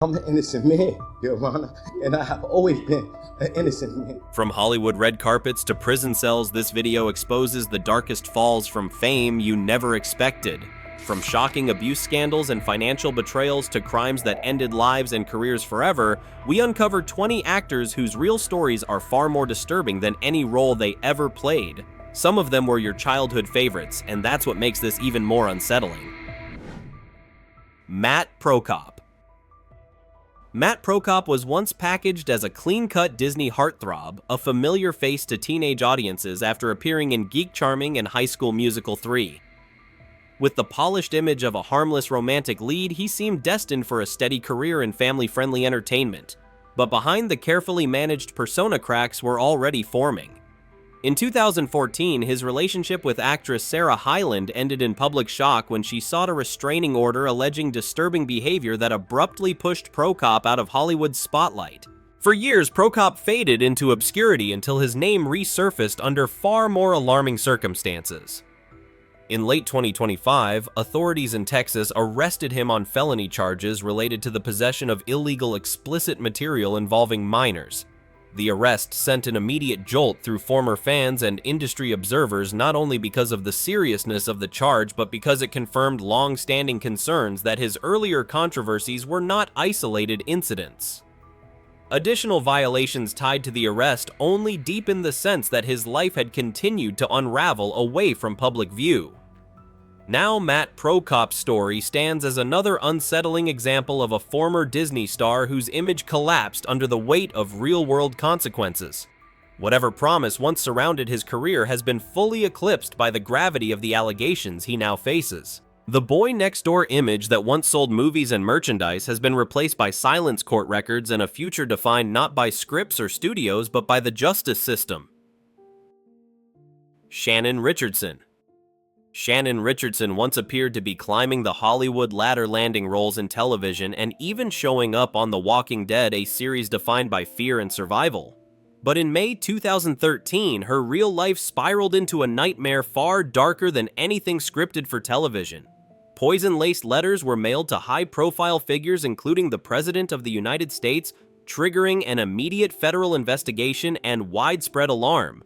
I'm an innocent man, Your Honor, and I have always been an innocent man. From Hollywood red carpets to prison cells, this video exposes the darkest falls from fame you never expected. From shocking abuse scandals and financial betrayals to crimes that ended lives and careers forever, we uncover 20 actors whose real stories are far more disturbing than any role they ever played. Some of them were your childhood favorites, and that's what makes this even more unsettling. Matt Prokop. Matt Prokop was once packaged as a clean-cut Disney heartthrob, a familiar face to teenage audiences after appearing in Geek Charming and High School Musical 3. With the polished image of a harmless romantic lead, he seemed destined for a steady career in family-friendly entertainment. But behind the carefully managed persona cracks were already forming. In 2014, his relationship with actress Sarah Hyland ended in public shock when she sought a restraining order alleging disturbing behavior that abruptly pushed Prokop out of Hollywood's spotlight. For years, Prokop faded into obscurity until his name resurfaced under far more alarming circumstances. In late 2025, authorities in Texas arrested him on felony charges related to the possession of illegal explicit material involving minors. The arrest sent an immediate jolt through former fans and industry observers, not only because of the seriousness of the charge, but because it confirmed long-standing concerns that his earlier controversies were not isolated incidents. Additional violations tied to the arrest only deepened the sense that his life had continued to unravel away from public view. Now Matt Prokop's story stands as another unsettling example of a former Disney star whose image collapsed under the weight of real-world consequences. Whatever promise once surrounded his career has been fully eclipsed by the gravity of the allegations he now faces. The boy-next-door image that once sold movies and merchandise has been replaced by silence court records and a future defined not by scripts or studios but by the justice system. Shannon Richardson. Shannon Richardson once appeared to be climbing the Hollywood ladder landing roles in television and even showing up on The Walking Dead, a series defined by fear and survival. But in May 2013, her real life spiraled into a nightmare far darker than anything scripted for television. Poison-laced letters were mailed to high-profile figures including the President of the United States, triggering an immediate federal investigation and widespread alarm.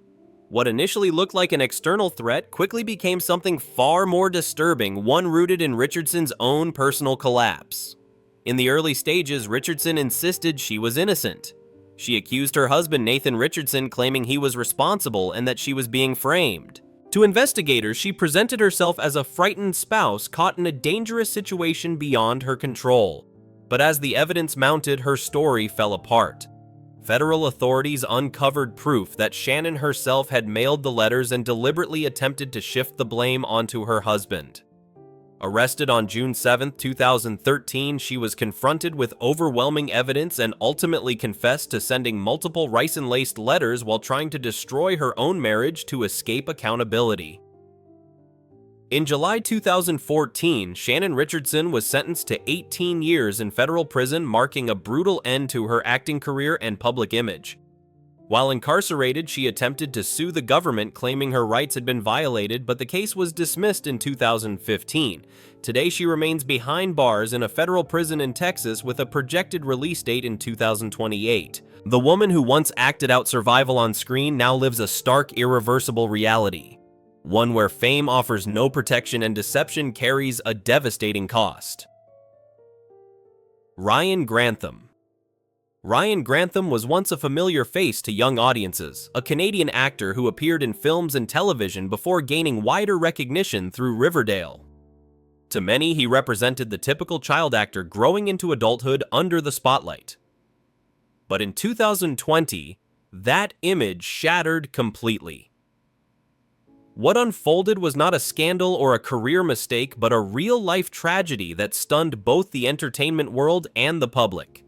What initially looked like an external threat quickly became something far more disturbing, one rooted in Richardson's own personal collapse. In the early stages, Richardson insisted she was innocent. She accused her husband Nathan Richardson, claiming he was responsible and that she was being framed. To investigators, she presented herself as a frightened spouse caught in a dangerous situation beyond her control. But as the evidence mounted, her story fell apart. Federal authorities uncovered proof that Shannon herself had mailed the letters and deliberately attempted to shift the blame onto her husband. Arrested on June 7, 2013, she was confronted with overwhelming evidence and ultimately confessed to sending multiple ricin-laced letters while trying to destroy her own marriage to escape accountability. In July 2014, Shannon Richardson was sentenced to 18 years in federal prison, marking a brutal end to her acting career and public image. While incarcerated, she attempted to sue the government, claiming her rights had been violated, but the case was dismissed in 2015. Today, she remains behind bars in a federal prison in Texas with a projected release date in 2028. The woman who once acted out survival on screen now lives a stark, irreversible reality. One where fame offers no protection and deception carries a devastating cost. Ryan Grantham. Ryan Grantham was once a familiar face to young audiences, a Canadian actor who appeared in films and television before gaining wider recognition through Riverdale. To many, he represented the typical child actor growing into adulthood under the spotlight. But in 2020, that image shattered completely. What unfolded was not a scandal or a career mistake, but a real-life tragedy that stunned both the entertainment world and the public.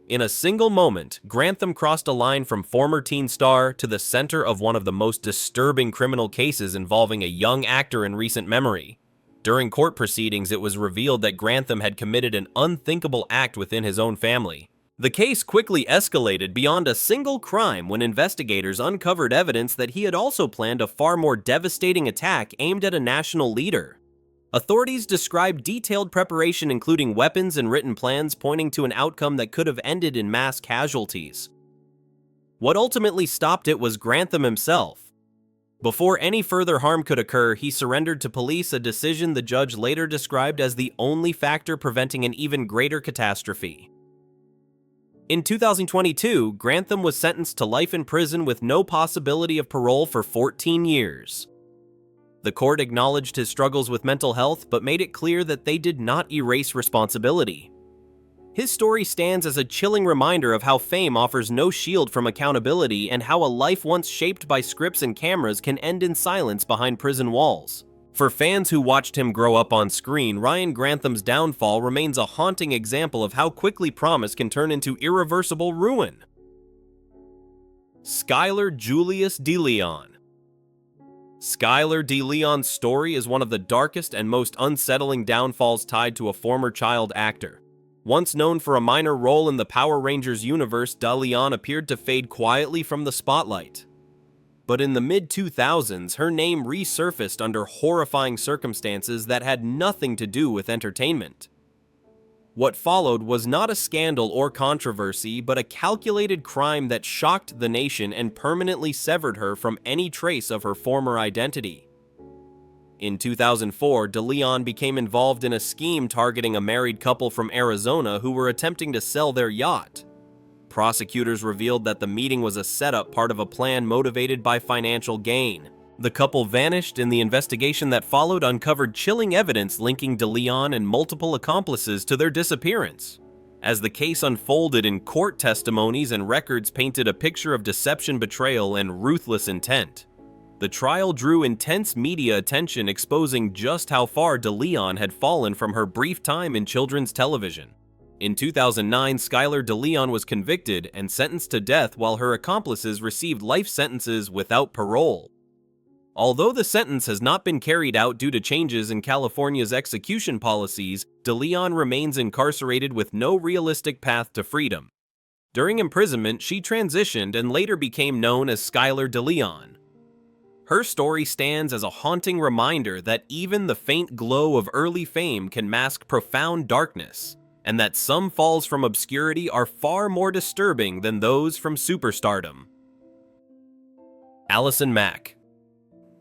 In a single moment, Grantham crossed a line from former teen star to the center of one of the most disturbing criminal cases involving a young actor in recent memory. During court proceedings, it was revealed that Grantham had committed an unthinkable act within his own family. The case quickly escalated beyond a single crime when investigators uncovered evidence that he had also planned a far more devastating attack aimed at a national leader. Authorities described detailed preparation including weapons and written plans pointing to an outcome that could have ended in mass casualties. What ultimately stopped it was Grantham himself. Before any further harm could occur, he surrendered to police, a decision the judge later described as the only factor preventing an even greater catastrophe. In 2022, Grantham was sentenced to life in prison with no possibility of parole for 14 years. The court acknowledged his struggles with mental health, but made it clear that they did not erase responsibility. His story stands as a chilling reminder of how fame offers no shield from accountability and how a life once shaped by scripts and cameras can end in silence behind prison walls. For fans who watched him grow up on screen, Ryan Grantham's downfall remains a haunting example of how quickly promise can turn into irreversible ruin. Skyler Julius Deleon. Skyler Deleon's story is one of the darkest and most unsettling downfalls tied to a former child actor. Once known for a minor role in the Power Rangers universe, Deleon appeared to fade quietly from the spotlight. But in the mid-2000s, her name resurfaced under horrifying circumstances that had nothing to do with entertainment. What followed was not a scandal or controversy, but a calculated crime that shocked the nation and permanently severed her from any trace of her former identity. In 2004, Deleon became involved in a scheme targeting a married couple from Arizona who were attempting to sell their yacht. Prosecutors revealed that the meeting was a setup, part of a plan motivated by financial gain. The couple vanished, and the investigation that followed uncovered chilling evidence linking Deleon and multiple accomplices to their disappearance. As the case unfolded in court, testimonies and records painted a picture of deception, betrayal, and ruthless intent. The trial drew intense media attention, exposing just how far Deleon had fallen from her brief time in children's television. In 2009, Skyler Deleon was convicted and sentenced to death while her accomplices received life sentences without parole. Although the sentence has not been carried out due to changes in California's execution policies, Deleon remains incarcerated with no realistic path to freedom. During imprisonment, she transitioned and later became known as Skyler Deleon. Her story stands as a haunting reminder that even the faint glow of early fame can mask profound darkness, and that some falls from obscurity are far more disturbing than those from superstardom. Allison Mack.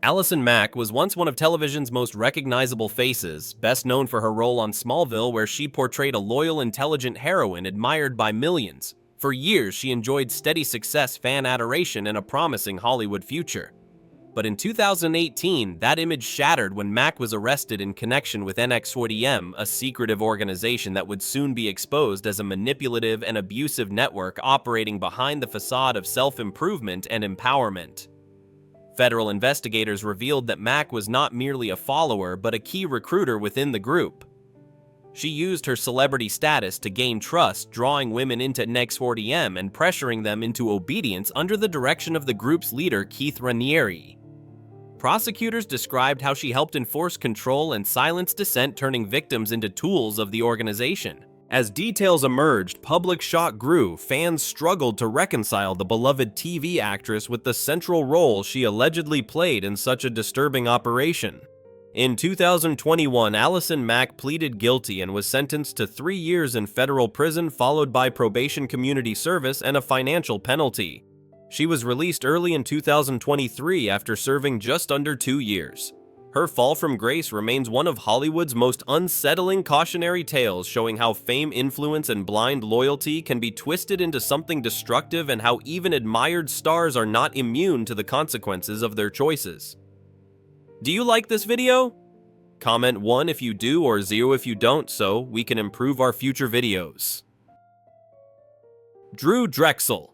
Allison Mack was once one of television's most recognizable faces, best known for her role on Smallville, where she portrayed a loyal, intelligent heroine admired by millions. For years, she enjoyed steady success, fan adoration, and a promising Hollywood future. But in 2018, that image shattered when Mack was arrested in connection with R.O.T.T.I.N.G, a secretive organization that would soon be exposed as a manipulative and abusive network operating behind the facade of self-improvement and empowerment. Federal investigators revealed that Mack was not merely a follower, but a key recruiter within the group. She used her celebrity status to gain trust, drawing women into R.O.T.T.I.N.G and pressuring them into obedience under the direction of the group's leader, Keith Raniere. Prosecutors described how she helped enforce control and silence dissent, turning victims into tools of the organization. As details emerged, public shock grew. Fans struggled to reconcile the beloved TV actress with the central role she allegedly played in such a disturbing operation. In 2021, Allison Mack pleaded guilty and was sentenced to 3 years in federal prison, followed by probation, community service, and a financial penalty. She was released early in 2023 after serving just under 2 years. Her fall from grace remains one of Hollywood's most unsettling cautionary tales, showing how fame, influence, and blind loyalty can be twisted into something destructive, and how even admired stars are not immune to the consequences of their choices. Do you like this video? Comment 1 if you do or 0 if you don't, so we can improve our future videos. Drechsel.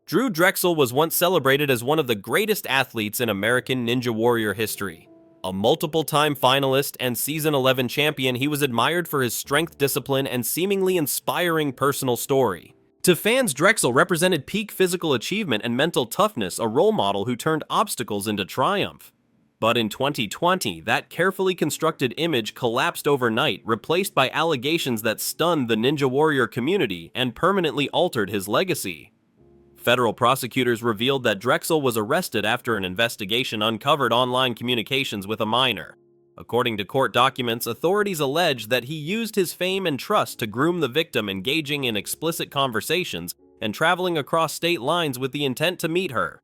Drechsel was once celebrated as one of the greatest athletes in American Ninja Warrior history. A multiple-time finalist and Season 11 champion, he was admired for his strength, discipline, and seemingly inspiring personal story. To fans, Drechsel represented peak physical achievement and mental toughness, a role model who turned obstacles into triumph. But in 2020, that carefully constructed image collapsed overnight, replaced by allegations that stunned the Ninja Warrior community and permanently altered his legacy. Federal prosecutors revealed that Drechsel was arrested after an investigation uncovered online communications with a minor. According to court documents, authorities allege that he used his fame and trust to groom the victim, engaging in explicit conversations and traveling across state lines with the intent to meet her.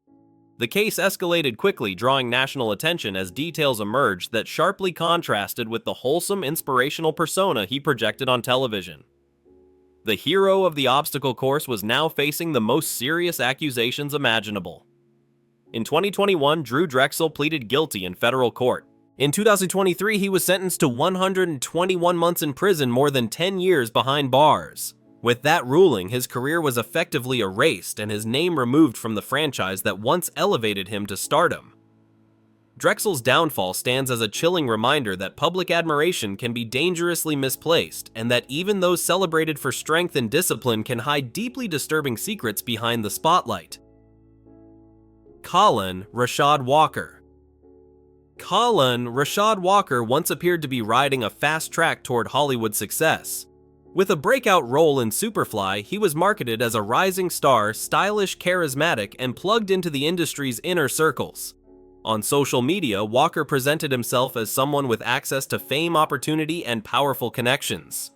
The case escalated quickly, drawing national attention as details emerged that sharply contrasted with the wholesome, inspirational persona he projected on television. The hero of the obstacle course was now facing the most serious accusations imaginable. In 2021, Drechsel pleaded guilty in federal court. In 2023, he was sentenced to 121 months in prison, more than 10 years behind bars. With that ruling, his career was effectively erased and his name removed from the franchise that once elevated him to stardom. Drechsel's downfall stands as a chilling reminder that public admiration can be dangerously misplaced, and that even those celebrated for strength and discipline can hide deeply disturbing secrets behind the spotlight. Colin Rashad Walker. Colin Rashad Walker once appeared to be riding a fast track toward Hollywood success. With a breakout role in Superfly, he was marketed as a rising star, stylish, charismatic, and plugged into the industry's inner circles. On social media, Walker presented himself as someone with access to fame, opportunity, and powerful connections.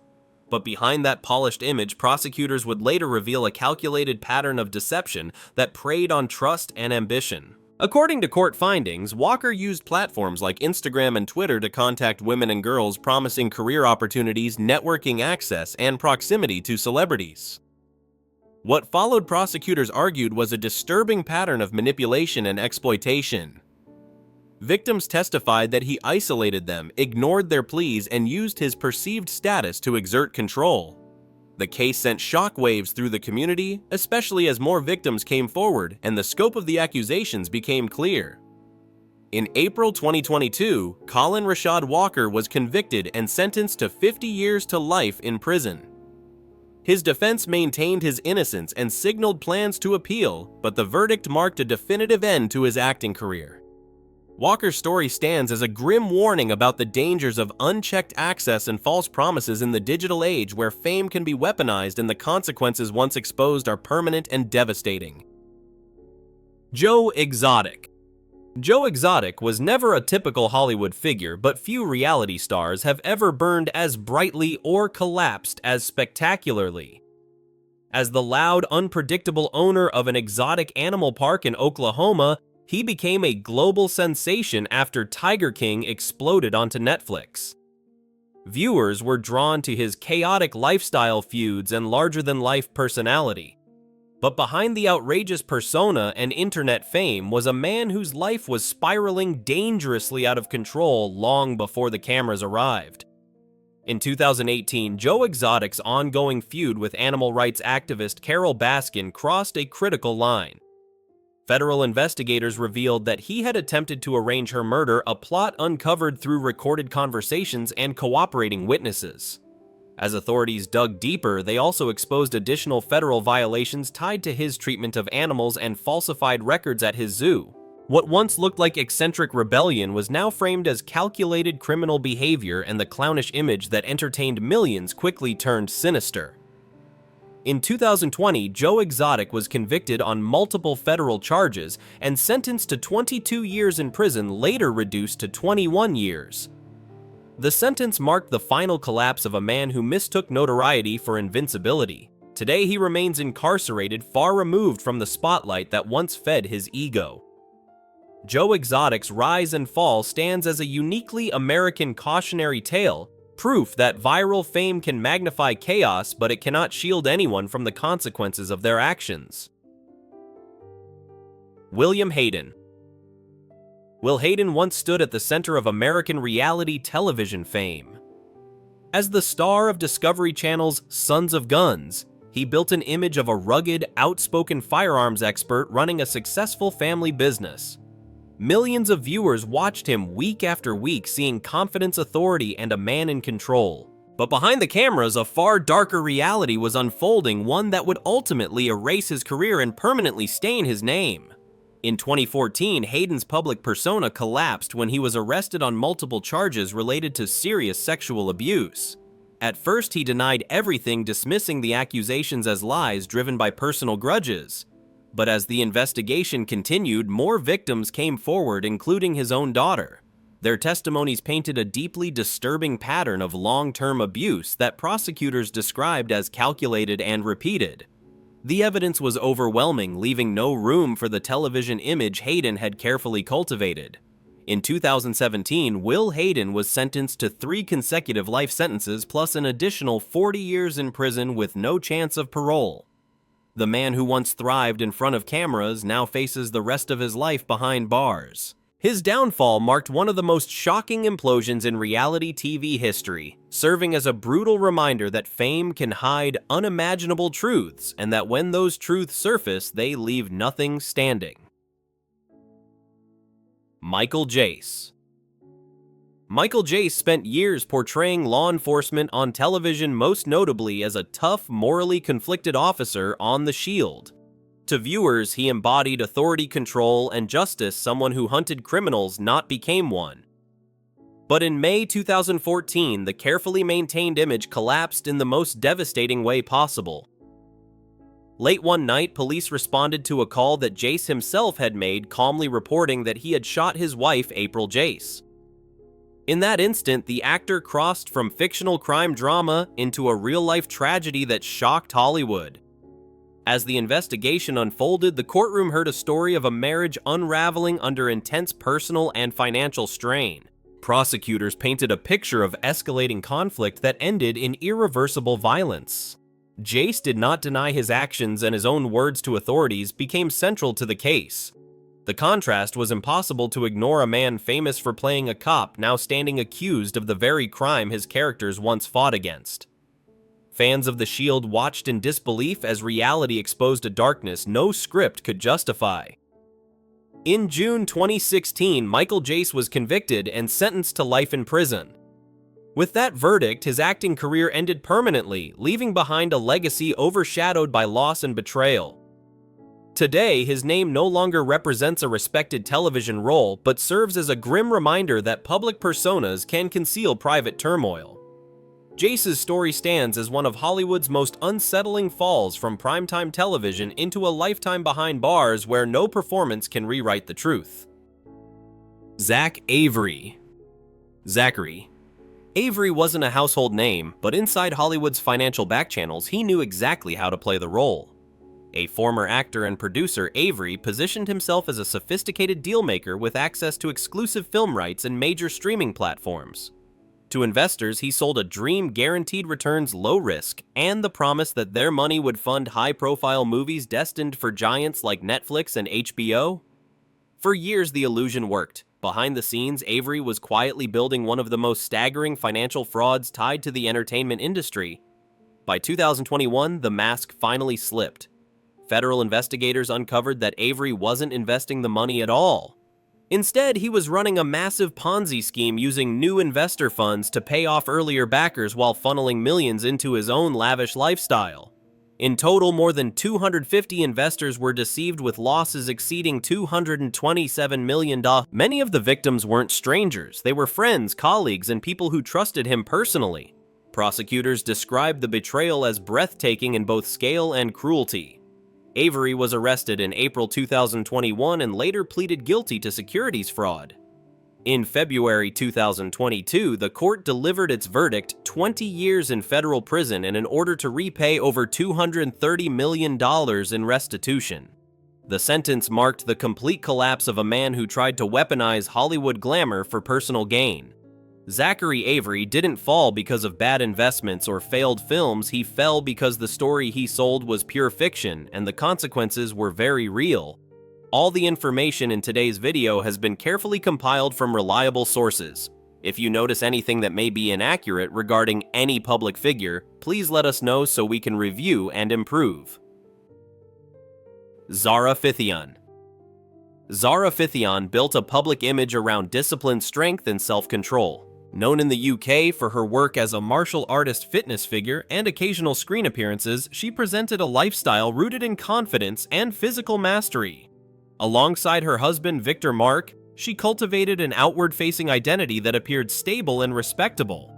But behind that polished image, prosecutors would later reveal a calculated pattern of deception that preyed on trust and ambition. According to court findings, Walker used platforms like Instagram and Twitter to contact women and girls, promising career opportunities, networking access, and proximity to celebrities. What followed, prosecutors argued, was a disturbing pattern of manipulation and exploitation. Victims testified that he isolated them, ignored their pleas, and used his perceived status to exert control. The case sent shockwaves through the community, especially as more victims came forward and the scope of the accusations became clear. In April 2022, Colin Rashad Walker was convicted and sentenced to 50 years to life in prison. His defense maintained his innocence and signaled plans to appeal, but the verdict marked a definitive end to his acting career. Walker's story stands as a grim warning about the dangers of unchecked access and false promises in the digital age, where fame can be weaponized and the consequences once exposed are permanent and devastating. Joe Exotic. Joe Exotic was never a typical Hollywood figure, but few reality stars have ever burned as brightly or collapsed as spectacularly. As the loud, unpredictable owner of an exotic animal park in Oklahoma, he became a global sensation after Tiger King exploded onto Netflix. Viewers were drawn to his chaotic lifestyle feuds and larger-than-life personality. But behind the outrageous persona and internet fame was a man whose life was spiraling dangerously out of control long before the cameras arrived. In 2018, Joe Exotic's ongoing feud with animal rights activist Carole Baskin crossed a critical line. Federal investigators revealed that he had attempted to arrange her murder, a plot uncovered through recorded conversations and cooperating witnesses. As authorities dug deeper, they also exposed additional federal violations tied to his treatment of animals and falsified records at his zoo. What once looked like eccentric rebellion was now framed as calculated criminal behavior, and the clownish image that entertained millions quickly turned sinister. In 2020, Joe Exotic was convicted on multiple federal charges and sentenced to 22 years in prison, later reduced to 21 years. The sentence marked the final collapse of a man who mistook notoriety for invincibility. Today, he remains incarcerated, far removed from the spotlight that once fed his ego. Joe Exotic's rise and fall stands as a uniquely American cautionary tale, proof that viral fame can magnify chaos, but it cannot shield anyone from the consequences of their actions. William Hayden. Will Hayden once stood at the center of American reality television fame. As the star of Discovery Channel's Sons of Guns, he built an image of a rugged, outspoken firearms expert running a successful family business. Millions of viewers watched him week after week, seeing confidence, authority, and a man in control. But behind the cameras, a far darker reality was unfolding, one that would ultimately erase his career and permanently stain his name. In 2014, Hayden's public persona collapsed when he was arrested on multiple charges related to serious sexual abuse. At first, he denied everything, dismissing the accusations as lies driven by personal grudges. But as the investigation continued, more victims came forward, including his own daughter. Their testimonies painted a deeply disturbing pattern of long-term abuse that prosecutors described as calculated and repeated. The evidence was overwhelming, leaving no room for the television image Hayden had carefully cultivated. In 2017, Will Hayden was sentenced to 3 consecutive life sentences plus an additional 40 years in prison with no chance of parole. The man who once thrived in front of cameras now faces the rest of his life behind bars. His downfall marked one of the most shocking implosions in reality TV history, serving as a brutal reminder that fame can hide unimaginable truths and that when those truths surface, they leave nothing standing. Michael Jace. Michael Jace spent years portraying law enforcement on television, most notably as a tough, morally conflicted officer on The Shield. To viewers, he embodied authority, control, and justice. Someone who hunted criminals, not became one. But in May 2014, the carefully maintained image collapsed in the most devastating way possible. Late one night, police responded to a call that Jace himself had made, calmly reporting that he had shot his wife, April Jace. In that instant, the actor crossed from fictional crime drama into a real-life tragedy that shocked Hollywood. As the investigation unfolded, the courtroom heard a story of a marriage unraveling under intense personal and financial strain. Prosecutors painted a picture of escalating conflict that ended in irreversible violence. Jace did not deny his actions, and his own words to authorities became central to the case. The contrast was impossible to ignore. A man famous for playing a cop now standing accused of the very crime his characters once fought against. Fans of The Shield watched in disbelief as reality exposed a darkness no script could justify. In June 2016, Michael Jace was convicted and sentenced to life in prison. With that verdict, his acting career ended permanently, leaving behind a legacy overshadowed by loss and betrayal. Today, his name no longer represents a respected television role, but serves as a grim reminder that public personas can conceal private turmoil. Jace's story stands as one of Hollywood's most unsettling falls from primetime television into a lifetime behind bars where no performance can rewrite the truth. Zach Avery. Zachary Avery wasn't a household name, but inside Hollywood's financial backchannels, he knew exactly how to play the role. A former actor and producer, Avery positioned himself as a sophisticated dealmaker with access to exclusive film rights and major streaming platforms. To investors, he sold a dream: guaranteed returns, low risk, and the promise that their money would fund high-profile movies destined for giants like Netflix and HBO. For years, the illusion worked. Behind the scenes, Avery was quietly building one of the most staggering financial frauds tied to the entertainment industry. By 2021, the mask finally slipped. Federal investigators uncovered that Avery wasn't investing the money at all. Instead, he was running a massive Ponzi scheme using new investor funds to pay off earlier backers while funneling millions into his own lavish lifestyle. In total, more than 250 investors were deceived, with losses exceeding $227 million. Many of the victims weren't strangers. They were friends, colleagues, and people who trusted him personally. Prosecutors described the betrayal as breathtaking in both scale and cruelty. Avery was arrested in April 2021 and later pleaded guilty to securities fraud. In February 2022, the court delivered its verdict: 20 years in federal prison and an order to repay over $230 million in restitution. The sentence marked the complete collapse of a man who tried to weaponize Hollywood glamour for personal gain. Zachary Avery didn't fall because of bad investments or failed films. He fell because the story he sold was pure fiction and the consequences were very real. All the information in today's video has been carefully compiled from reliable sources. If you notice anything that may be inaccurate regarding any public figure, please let us know so we can review and improve. Zara Fithian. Zara Fithian built a public image around discipline, strength, and self-control. Known in the UK for her work as a martial artist fitness figure and occasional screen appearances, she presented a lifestyle rooted in confidence and physical mastery. Alongside her husband, Victor Mark, she cultivated an outward-facing identity that appeared stable and respectable.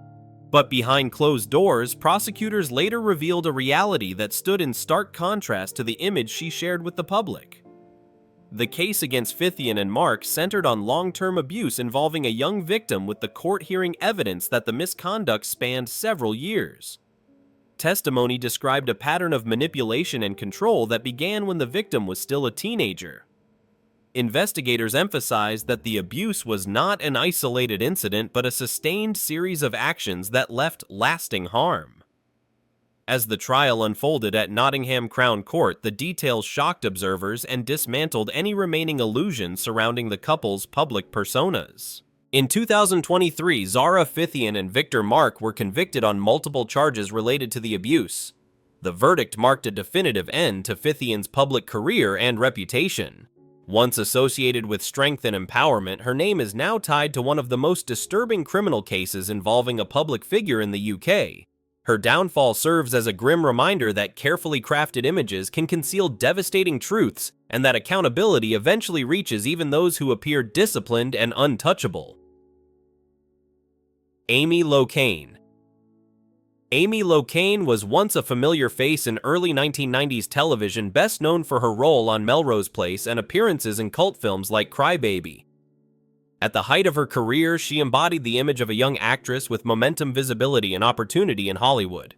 But behind closed doors, prosecutors later revealed a reality that stood in stark contrast to the image she shared with the public. The case against Fithian and Mark centered on long-term abuse involving a young victim, with the court hearing evidence that the misconduct spanned several years. Testimony described a pattern of manipulation and control that began when the victim was still a teenager. Investigators emphasized that the abuse was not an isolated incident but a sustained series of actions that left lasting harm. As the trial unfolded at Nottingham Crown Court, the details shocked observers and dismantled any remaining illusions surrounding the couple's public personas. In 2023, Zara Fithian and Victor Mark were convicted on multiple charges related to the abuse. The verdict marked a definitive end to Fithian's public career and reputation. Once associated with strength and empowerment, her name is now tied to one of the most disturbing criminal cases involving a public figure in the UK. Her downfall serves as a grim reminder that carefully crafted images can conceal devastating truths, and that accountability eventually reaches even those who appear disciplined and untouchable. Amy Locane. Amy Locane was once a familiar face in early 1990s television, best known for her role on Melrose Place and appearances in cult films like Crybaby. At the height of her career, she embodied the image of a young actress with momentum, visibility, and opportunity in Hollywood.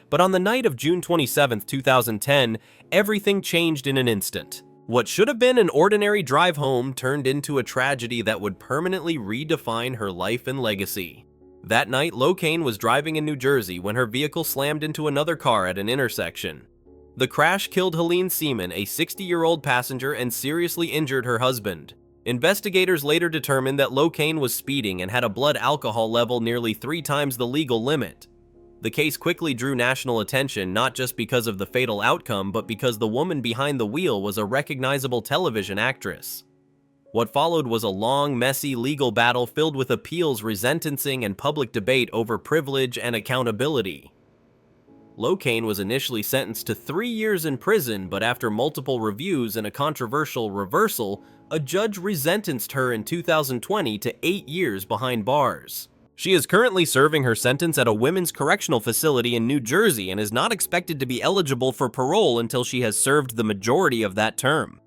But on the night of June 27, 2010, everything changed in an instant. What should have been an ordinary drive home turned into a tragedy that would permanently redefine her life and legacy. That night, Locane was driving in New Jersey when her vehicle slammed into another car at an intersection. The crash killed Helene Seaman, a 60-year-old passenger, and seriously injured her husband. Investigators later determined that Locane was speeding and had a blood alcohol level nearly 3 times the legal limit. The case quickly drew national attention, not just because of the fatal outcome, but because the woman behind the wheel was a recognizable television actress. What followed was a long, messy legal battle filled with appeals, resentencing, and public debate over privilege and accountability. Locane was initially sentenced to 3 years in prison, but after multiple reviews and a controversial reversal, a judge resentenced her in 2020 to 8 years behind bars. She is currently serving her sentence at a women's correctional facility in New Jersey and is not expected to be eligible for parole until she has served the majority of that term.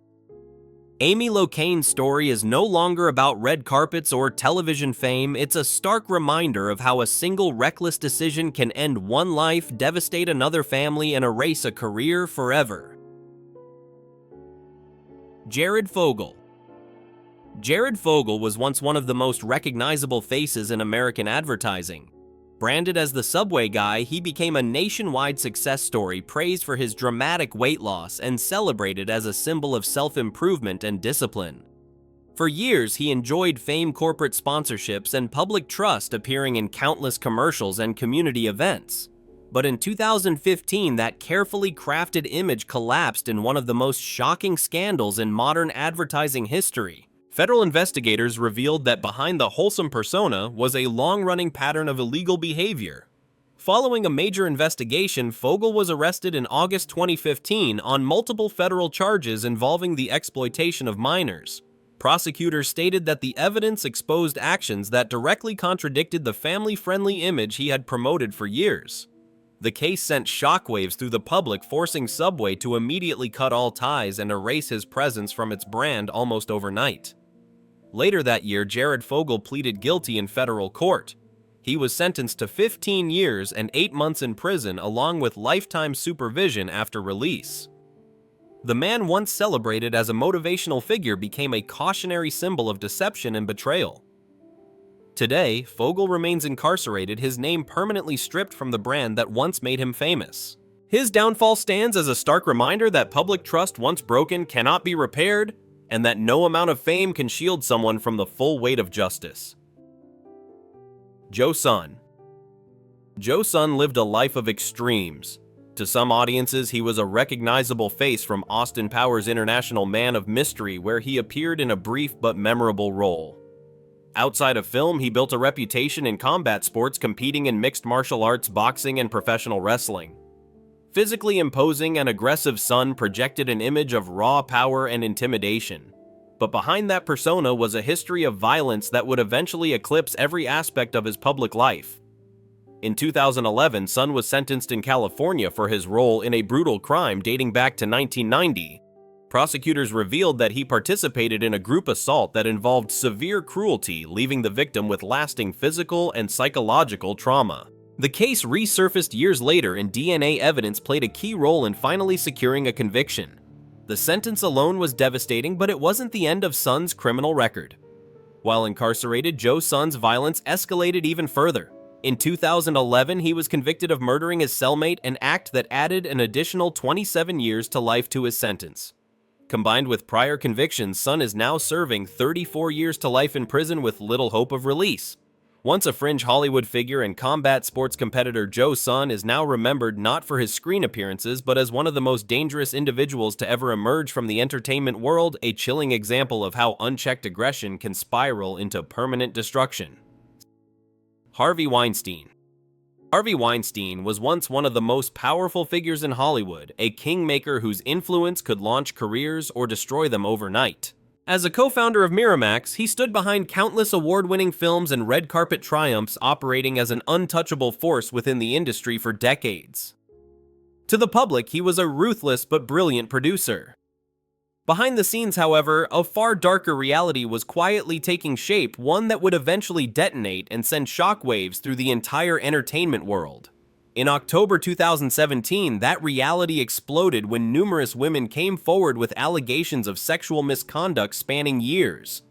Amy Locane's story is no longer about red carpets or television fame. It's a stark reminder of how a single reckless decision can end one life, devastate another family, and erase a career forever. Jared Fogle. Jared Fogle was once one of the most recognizable faces in American advertising. Branded as the Subway guy, he became a nationwide success story, praised for his dramatic weight loss and celebrated as a symbol of self-improvement and discipline. For years, he enjoyed famed corporate sponsorships and public trust, appearing in countless commercials and community events. But in 2015, that carefully crafted image collapsed in one of the most shocking scandals in modern advertising history. Federal investigators revealed that behind the wholesome persona was a long-running pattern of illegal behavior. Following a major investigation, Fogle was arrested in August 2015 on multiple federal charges involving the exploitation of minors. Prosecutors stated that the evidence exposed actions that directly contradicted the family-friendly image he had promoted for years. The case sent shockwaves through the public, forcing Subway to immediately cut all ties and erase his presence from its brand almost overnight. Later that year, Jared Fogle pleaded guilty in federal court. He was sentenced to 15 years and 8 months in prison, along with lifetime supervision after release. The man once celebrated as a motivational figure became a cautionary symbol of deception and betrayal. Today, Fogle remains incarcerated, his name permanently stripped from the brand that once made him famous. His downfall stands as a stark reminder that public trust once broken cannot be repaired, and that no amount of fame can shield someone from the full weight of justice. Joe Sun. Joe Sun lived a life of extremes. To some audiences, he was a recognizable face from Austin Powers' International Man of Mystery, where he appeared in a brief but memorable role. Outside of film, he built a reputation in combat sports, competing in mixed martial arts, boxing, and professional wrestling. Physically imposing and aggressive, Sun projected an image of raw power and intimidation. But behind that persona was a history of violence that would eventually eclipse every aspect of his public life. In 2011, Sun was sentenced in California for his role in a brutal crime dating back to 1990. Prosecutors revealed that he participated in a group assault that involved severe cruelty, leaving the victim with lasting physical and psychological trauma. The case resurfaced years later, and DNA evidence played a key role in finally securing a conviction. The sentence alone was devastating, but it wasn't the end of Sun's criminal record. While incarcerated, Joe Sun's violence escalated even further. In 2011, he was convicted of murdering his cellmate, an act that added an additional 27 years to life to his sentence. Combined with prior convictions, Sun is now serving 34 years to life in prison with little hope of release. Once a fringe Hollywood figure and combat sports competitor, Joe Sun is now remembered not for his screen appearances, but as one of the most dangerous individuals to ever emerge from the entertainment world, a chilling example of how unchecked aggression can spiral into permanent destruction. Harvey Weinstein. Harvey Weinstein was once one of the most powerful figures in Hollywood, a kingmaker whose influence could launch careers or destroy them overnight. As a co-founder of Miramax, he stood behind countless award-winning films and red carpet triumphs, operating as an untouchable force within the industry for decades. To the public, he was a ruthless but brilliant producer. Behind the scenes, however, a far darker reality was quietly taking shape, one that would eventually detonate and send shockwaves through the entire entertainment world. In October 2017, that reality exploded when numerous women came forward with allegations of sexual misconduct spanning years.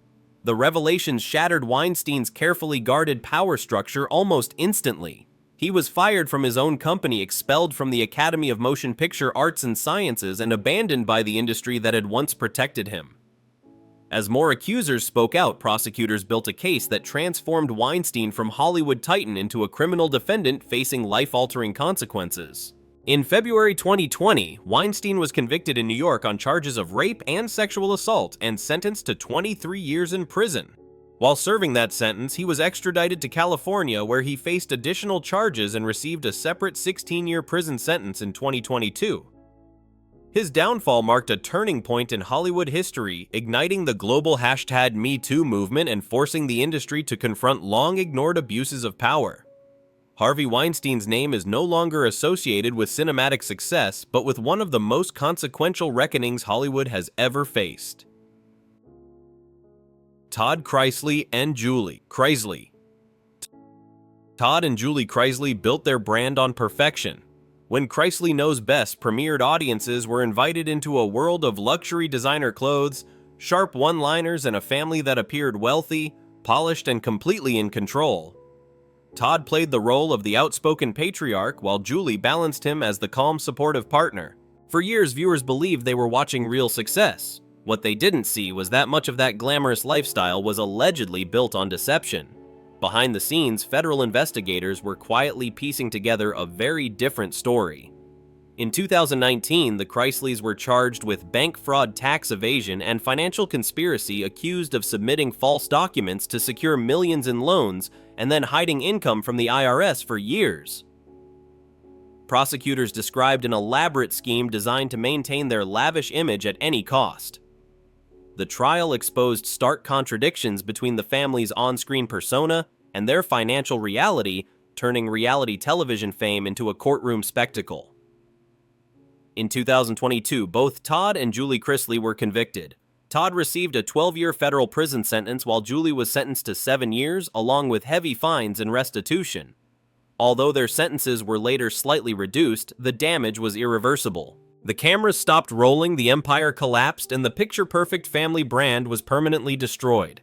The revelations shattered Weinstein's carefully guarded power structure almost instantly. He was fired from his own company, expelled from the Academy of Motion Picture Arts and Sciences, and abandoned by the industry that had once protected him. As more accusers spoke out, prosecutors built a case that transformed Weinstein from Hollywood titan into a criminal defendant facing life-altering consequences. In February 2020, Weinstein was convicted in New York on charges of rape and sexual assault and sentenced to 23 years in prison. While serving that sentence, he was extradited to California, where he faced additional charges and received a separate 16-year prison sentence in 2022. His downfall marked a turning point in Hollywood history, igniting the global #MeToo movement and forcing the industry to confront long-ignored abuses of power. Harvey Weinstein's name is no longer associated with cinematic success, but with one of the most consequential reckonings Hollywood has ever faced. Todd, Chrisley, and Julie Chrisley. Todd and Julie Chrisley built their brand on perfection. When Chrisley Knows Best premiered, audiences were invited into a world of luxury designer clothes, sharp one-liners, and a family that appeared wealthy, polished, and completely in control. Todd played the role of the outspoken patriarch, while Julie balanced him as the calm, supportive partner. For years, viewers believed they were watching real success. What they didn't see was that much of that glamorous lifestyle was allegedly built on deception. Behind the scenes, federal investigators were quietly piecing together a very different story. In 2019, the Chrisleys were charged with bank fraud, tax evasion, and financial conspiracy, accused of submitting false documents to secure millions in loans and then hiding income from the IRS for years. Prosecutors described an elaborate scheme designed to maintain their lavish image at any cost. The trial exposed stark contradictions between the family's on-screen persona and their financial reality, turning reality television fame into a courtroom spectacle. In 2022, both Todd and Julie Chrisley were convicted. Todd received a 12-year federal prison sentence, while Julie was sentenced to 7 years, along with heavy fines and restitution. Although their sentences were later slightly reduced, the damage was irreversible. The cameras stopped rolling, the empire collapsed, and the picture-perfect family brand was permanently destroyed.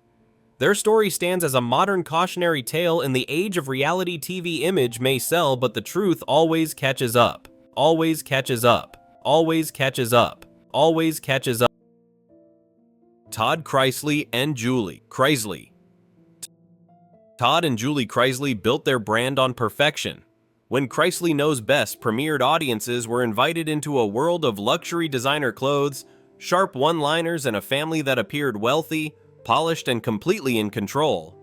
Their story stands as a modern cautionary tale. In the age of reality TV, image may sell, but the truth always catches up. Always catches up. Always catches up. Always catches up. Todd, Chrisley, and Julie Chrisley. Todd and Julie Chrisley built their brand on perfection. When Chrisley Knows Best premiered, audiences were invited into a world of luxury designer clothes, sharp one-liners, and a family that appeared wealthy, polished, and completely in control.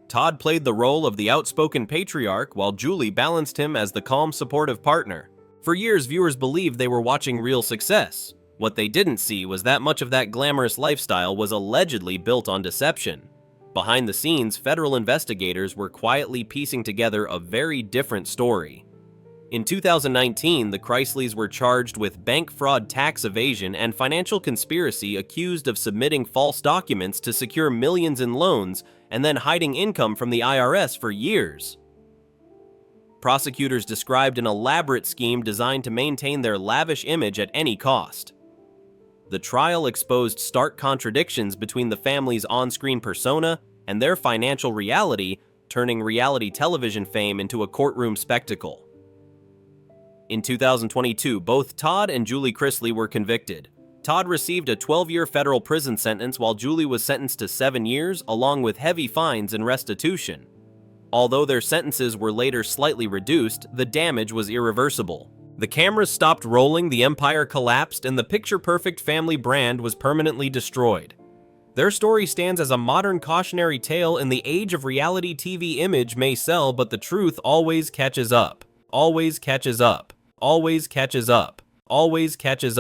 Todd played the role of the outspoken patriarch, while Julie balanced him as the calm, supportive partner. For years, viewers believed they were watching real success. What they didn't see was that much of that glamorous lifestyle was allegedly built on deception. Behind the scenes, federal investigators were quietly piecing together a very different story. In 2019, the Chrisleys were charged with bank fraud, tax evasion, and financial conspiracy, accused of submitting false documents to secure millions in loans and then hiding income from the IRS for years. Prosecutors described an elaborate scheme designed to maintain their lavish image at any cost. The trial exposed stark contradictions between the family's on-screen persona and their financial reality, turning reality television fame into a courtroom spectacle. In 2022, both Todd and Julie Chrisley were convicted. Todd received a 12-year federal prison sentence while Julie was sentenced to 7 years, along with heavy fines and restitution. Although their sentences were later slightly reduced, the damage was irreversible. The cameras stopped rolling, the empire collapsed, and the picture-perfect family brand was permanently destroyed. Their story stands as a modern cautionary tale. In the age of reality TV, image may sell, but the truth always catches up. Always catches up. Always catches up. Always catches up.